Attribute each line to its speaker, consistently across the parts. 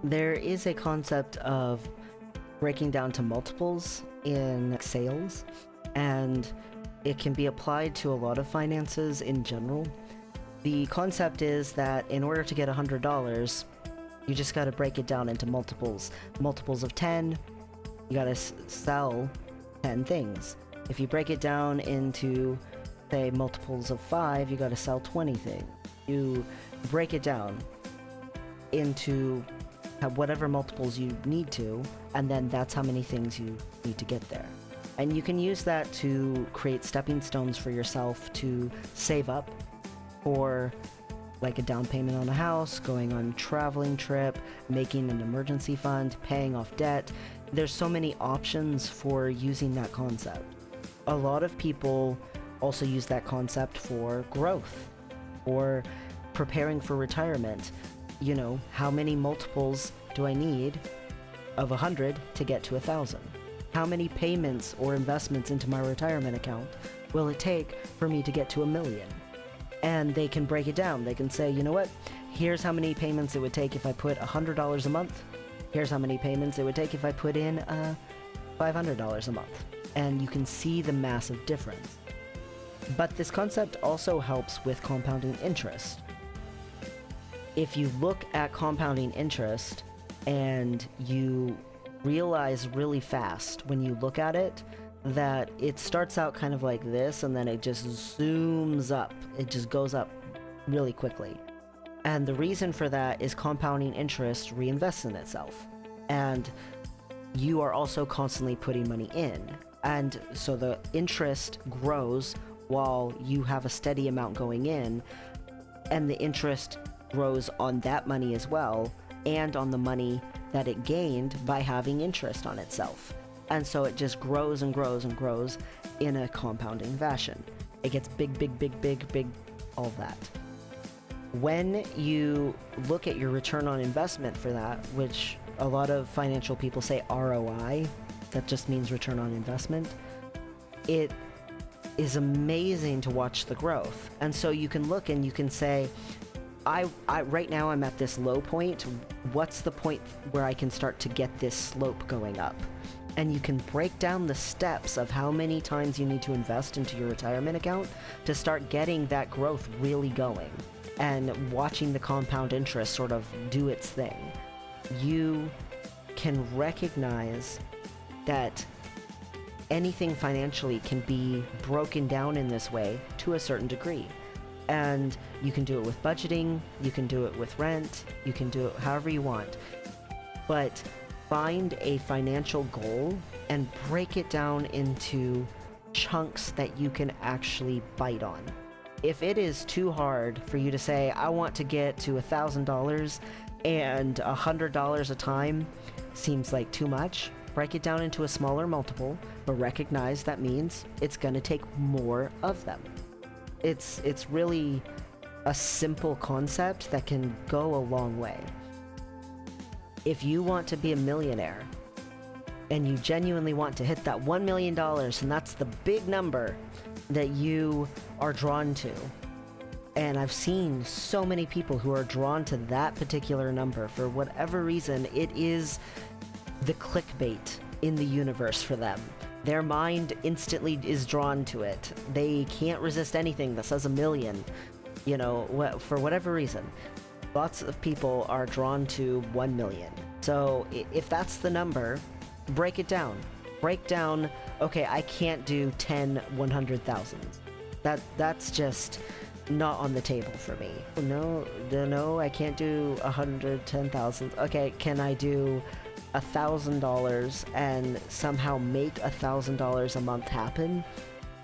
Speaker 1: There is a concept of breaking down to multiples in sales, and it can be applied to a lot of finances in general. The concept is that in order to get $100, you just got to break it down into multiples. Multiples of 10, you got to sell 10 things. If you break it down into, say, multiples of 5, you got to sell 20 things. You break it down into whatever multiples you need to, and then that's how many things you need to get there. And you can use that to create stepping stones for yourself to save up for like a down payment on a house, going on a traveling trip, making an emergency fund, paying off debt. There's so many options for using that concept. A lot of people also use that concept for growth or preparing for retirement. You know, how many multiples do I need of 100 to get to 1,000? How many payments or investments into my retirement account will it take for me to get to 1,000,000? And they can break it down. They can say, you know what, here's how many payments it would take if I put $100 a month. Here's how many payments it would take if I put in $500 a month. And you can see the massive difference. But this concept also helps with compounding interest. If you look at compounding interest and you realize really fast when you look at it that it starts out kind of like this and then it just zooms up. It just goes up really quickly. And the reason for that is compounding interest reinvests in itself. And you are also constantly putting money in. And so the interest grows while you have a steady amount going in, and the interest grows on that money as well, and on the money that it gained by having interest on itself. And so it just grows and grows and grows in a compounding fashion. It gets big, big, big, big, big, all that. When you look at your return on investment for that, which a lot of financial people say ROI, that just means return on investment, it is amazing to watch the growth. And so you can look and you can say, I right now I'm at this low point. What's the point where I can start to get this slope going up? And you can break down the steps of how many times you need to invest into your retirement account to start getting that growth really going and watching the compound interest sort of do its thing. You can recognize that anything financially can be broken down in this way to a certain degree. And you can do it with budgeting, you can do it with rent, you can do it however you want. But find a financial goal and break it down into chunks that you can actually bite on. If it is too hard for you to say, I want to get to $1,000 and $100 a time seems like too much, break it down into a smaller multiple, but recognize that means it's going to take more of them. It's really a simple concept that can go a long way. If you want to be a millionaire and you genuinely want to hit that $1 million, and that's the big number that you are drawn to, and I've seen so many people who are drawn to that particular number for whatever reason, it is the clickbait in the universe for them. Their mind instantly is drawn to it. They can't resist anything that says 1,000,000, you know, for whatever reason. Lots of people are drawn to 1 million. So if that's the number, break it down. Break down, okay, I can't do 10 100,000s. That's just not on the table for me. No, I can't do 110,000. Okay, can I do $1,000 and somehow make $1,000 a month happen?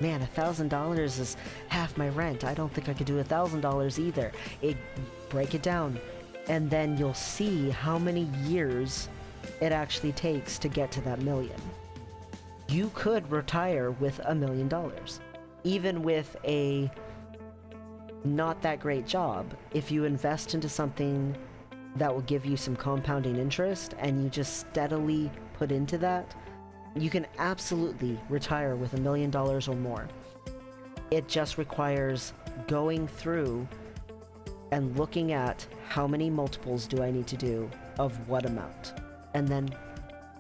Speaker 1: Man, $1,000 is half my rent. I don't think I could do $1,000 either. Break it down, and then you'll see how many years it actually takes to get to that million. You could retire with $1 million, even with a not that great job, if you invest into something that will give you some compounding interest and you just steadily put into that. You can absolutely retire with $1 million or more. It just requires going through and looking at how many multiples do I need to do of what amount, and then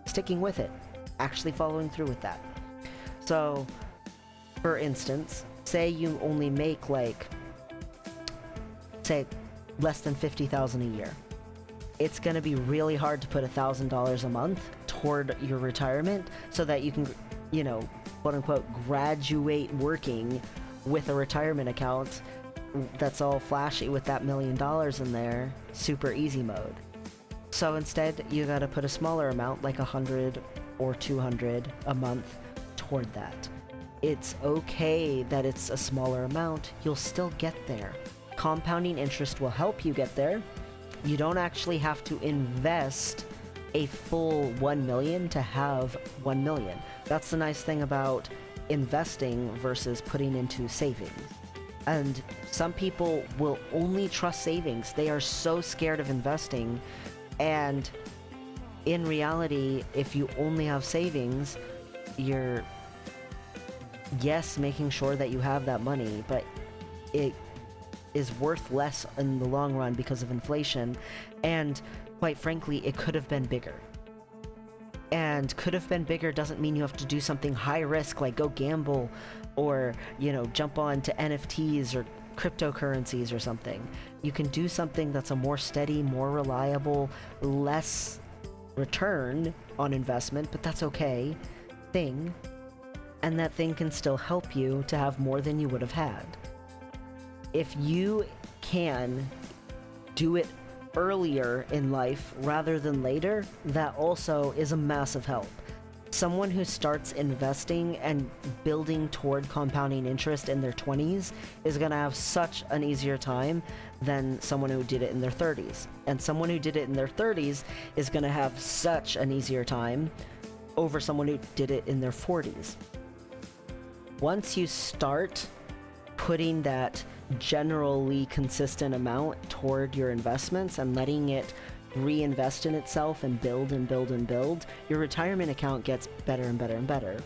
Speaker 1: sticking with it, actually following through with that. So, for instance, say you only make like, say, less than $50,000 a year. It's going to be really hard to put $1,000 a month toward your retirement so that you can, quote unquote, graduate working with a retirement account that's all flashy with that $1 million in there, super easy mode. So instead, you got to put a smaller amount, like 100 or 200 a month, toward that. It's okay that it's a smaller amount. You'll still get there. Compounding interest will help you get there. You don't actually have to invest a full 1 million to have 1 million. That's the nice thing about investing versus putting into savings. And some people will only trust savings. They are so scared of investing. And in reality, if you only have savings, you're, yes, making sure that you have that money, but it is worth less in the long run because of inflation. And quite frankly, it could have been bigger. And could have been bigger doesn't mean you have to do something high risk like go gamble or, jump on to NFTs or cryptocurrencies or something. You can do something that's a more steady, more reliable, less return on investment, but that's okay, thing. And that thing can still help you to have more than you would have had. If you can do it earlier in life rather than later, that also is a massive help. Someone who starts investing and building toward compounding interest in their 20s is going to have such an easier time than someone who did it in their 30s. And someone who did it in their 30s is going to have such an easier time over someone who did it in their 40s. Once you start putting that generally consistent amount toward your investments and letting it reinvest in itself and build and build and build, your retirement account gets better and better and better.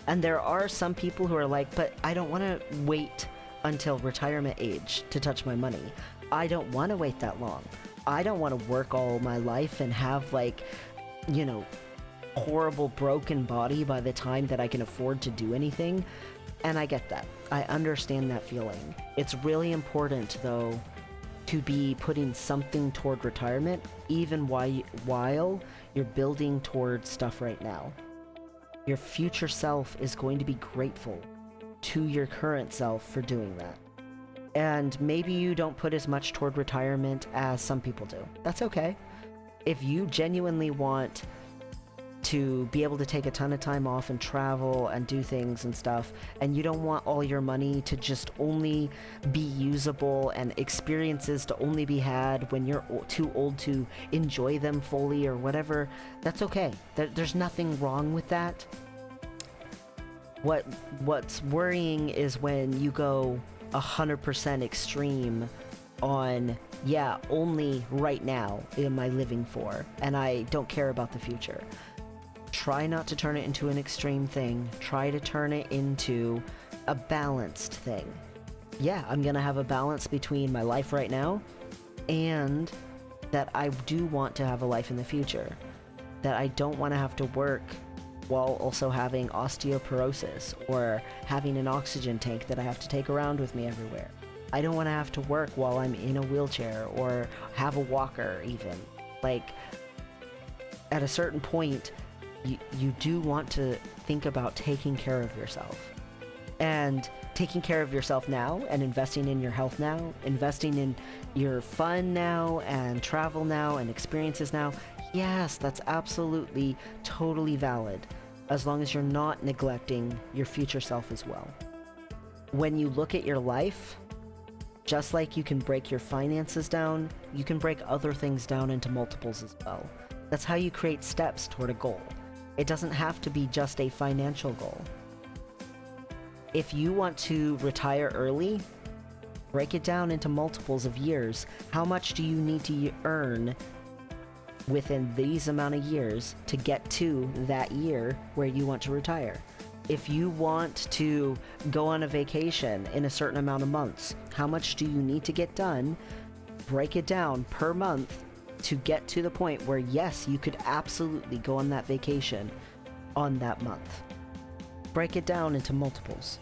Speaker 1: And there are some people who are like, but I don't want to wait until retirement age to touch my money. I don't want to wait that long. I don't want to work all my life and have horrible broken body by the time that I can afford to do anything. And I get that. I understand that feeling. It's really important, though, to be putting something toward retirement, even while you're building toward stuff right now. Your future self is going to be grateful to your current self for doing that. And maybe you don't put as much toward retirement as some people do. That's okay. If you genuinely want to be able to take a ton of time off and travel and do things and stuff, and you don't want all your money to just only be usable and experiences to only be had when you're too old to enjoy them fully or whatever, that's okay. There's nothing wrong with that. What's worrying is when you go 100% extreme on, yeah, only right now am I living for, and I don't care about the future. Try not to turn it into an extreme thing. Try to turn it into a balanced thing. Yeah, I'm gonna have a balance between my life right now and that I do want to have a life in the future. That I don't want to have to work while also having osteoporosis or having an oxygen tank that I have to take around with me everywhere. I don't want to have to work while I'm in a wheelchair or have a walker even. Like, at a certain point, you do want to think about taking care of yourself. And taking care of yourself now and investing in your health now, investing in your fun now and travel now and experiences now, yes, that's absolutely totally valid, as long as you're not neglecting your future self as well. When you look at your life, just like you can break your finances down, you can break other things down into multiples as well. That's how you create steps toward a goal. It doesn't have to be just a financial goal. If you want to retire early, break it down into multiples of years. How much do you need to earn within these amount of years to get to that year where you want to retire? If you want to go on a vacation in a certain amount of months, how much do you need to get done? Break it down per month to get to the point where, yes, you could absolutely go on that vacation on that month. Break it down into multiples.